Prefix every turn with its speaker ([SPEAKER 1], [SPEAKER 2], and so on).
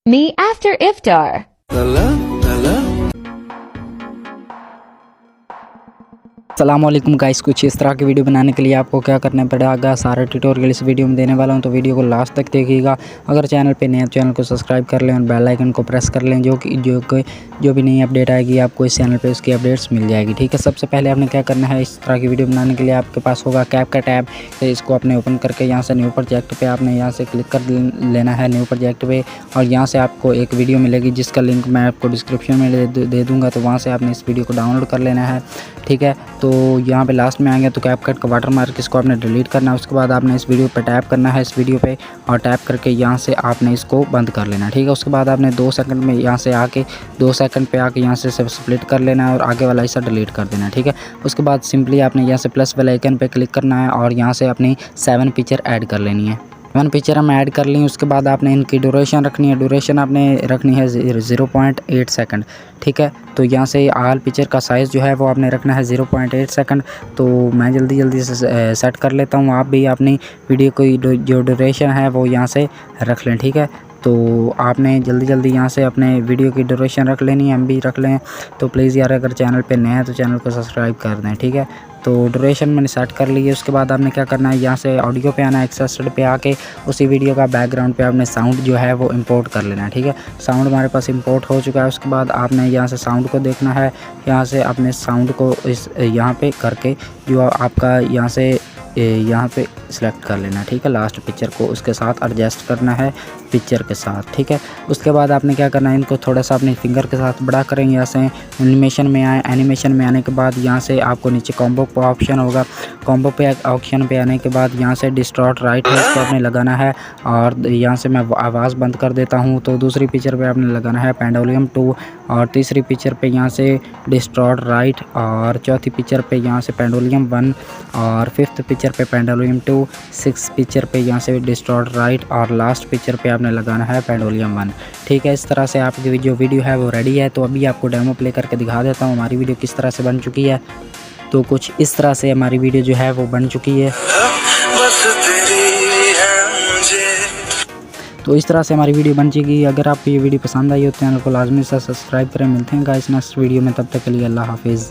[SPEAKER 1] Me after iftar.
[SPEAKER 2] अस्सलामुअलैकुम guys, कुछ इस तरह की वीडियो बनाने के लिए आपको क्या करना पड़ेगा, सारा ट्यूटोरियल इस वीडियो में देने वाला हूं, तो वीडियो को लास्ट तक देखिएगा। अगर चैनल पे नए चैनल को सब्सक्राइब कर लें और बेल आइकन को प्रेस कर लें, जो भी नई अपडेट आएगी आपको इस चैनल पे उसकी अपडेट्स मिल जाएगी। ठीक है, सबसे पहले आपने क्या करना है, इस तरह की वीडियो बनाने के लिए आपके पास होगा कैप का टैब। तो इसको आपने ओपन करके यहाँ से न्यू प्रोजेक्ट पे आपने यहाँ से क्लिक कर लेना है, न्यू प्रोजेक्ट पे। और यहाँ से आपको एक वीडियो मिलेगी जिसका लिंक मैं आपको डिस्क्रिप्शन में दे दूँगा, तो वहाँ से आपने इस वीडियो को डाउनलोड कर लेना है। ठीक है, तो यहाँ पे लास्ट में आएंगे तो कैपकट का वाटरमार्क इसको आपने डिलीट करना है। उसके बाद आपने इस वीडियो पे टैप करना है, इस वीडियो पे, और टैप करके यहाँ से आपने इसको बंद कर लेना है। ठीक है, उसके बाद आपने 2 सेकंड में यहाँ से आके 2 सेकंड पे आके यहाँ से स्प्लिट कर लेना है और आगे वाला हिस्सा डिलीट कर देना है। ठीक है, उसके बाद सिंपली आपने यहाँ से प्लस वाले आइकन पे क्लिक करना है और यहाँ से अपनी 7 पिक्चर ऐड कर लेनी है। 7 पिक्चर हम ऐड कर ली। उसके बाद आपने इनकी ड्यूरेशन रखनी है, ड्यूरेशन आपने रखनी है 0.8 सेकंड। ठीक है, तो यहाँ से आल पिक्चर का साइज़ जो है वो आपने रखना है 0.8 सेकंड। तो मैं जल्दी से सेट कर लेता हूँ, आप भी अपनी वीडियो की जो ड्यूरेशन है वो यहाँ से रख लें। ठीक है, तो आपने जल्दी यहाँ से अपने वीडियो की ड्यूरेशन रख लेनी है, हम भी रख लें। तो प्लीज़ यार, अगर चैनल पे नए हैं तो चैनल को सब्सक्राइब कर दें। ठीक है, तो ड्यूरेशन मैंने सेट कर ली है। उसके बाद आपने क्या करना है, यहाँ से ऑडियो पे आना है, एक्सेसड पे आके उसी वीडियो का बैकग्राउंड पे आपने साउंड जो है वो इंपोर्ट कर लेना है। ठीक है, साउंड हमारे पास इंपोर्ट हो चुका है। उसके बाद आपने यहाँ से साउंड को देखना है, यहाँ से अपने साउंड को इस यहाँ पे करके जो आपका यहाँ पे सिलेक्ट कर लेना है। ठीक है, लास्ट पिक्चर को उसके साथ एडजस्ट करना है पिक्चर के साथ। ठीक है, उसके बाद आपने क्या करना है, इनको थोड़ा सा अपने फिंगर के साथ बड़ा करेंगे। यहाँ से एनिमेशन में आए, एनिमेशन में आने के बाद यहाँ से आपको नीचे कॉम्बो का ऑप्शन होगा, कॉम्बो पे ऑप्शन पे आने के बाद यहाँ से डिस्टॉर्ट राइट है, इसको आपने लगाना है। और यहाँ से मैं आवाज़ बंद कर देता हूँ। तो दूसरी पिक्चर पे आपने लगाना है पेंडुलम 2, और तीसरी पिक्चर पे यहाँ से डिस्टॉर्ट राइट, और चौथी पिक्चर पे यहाँ से पेंडुलम 1, और फिफ्थ पिक्चर पे पेंडुलम 2, 6 पिक्चर पे यहाँ से डिस्टॉर्ट राइट, और लास्ट पिक्चर पे आपने लगाना है पेंडुलम 1। ठीक है, इस तरह से आपकी जो वीडियो है वो रेडी है। तो अभी आपको डेमो प्ले करके दिखा देता हूँ हमारी वीडियो किस तरह से बन चुकी है। तो कुछ इस तरह से हमारी वीडियो जो है वो बन चुकी है। तो इस तरह से हमारी वीडियो बन चुकी है। अगर आपको ये वीडियो पसंद आई हो तो चैनल को लाजमी से सब्सक्राइब करें। मिलते हैं गाइस नेक्स्ट वीडियो में, तब तक के लिए अल्लाह हाफिज़।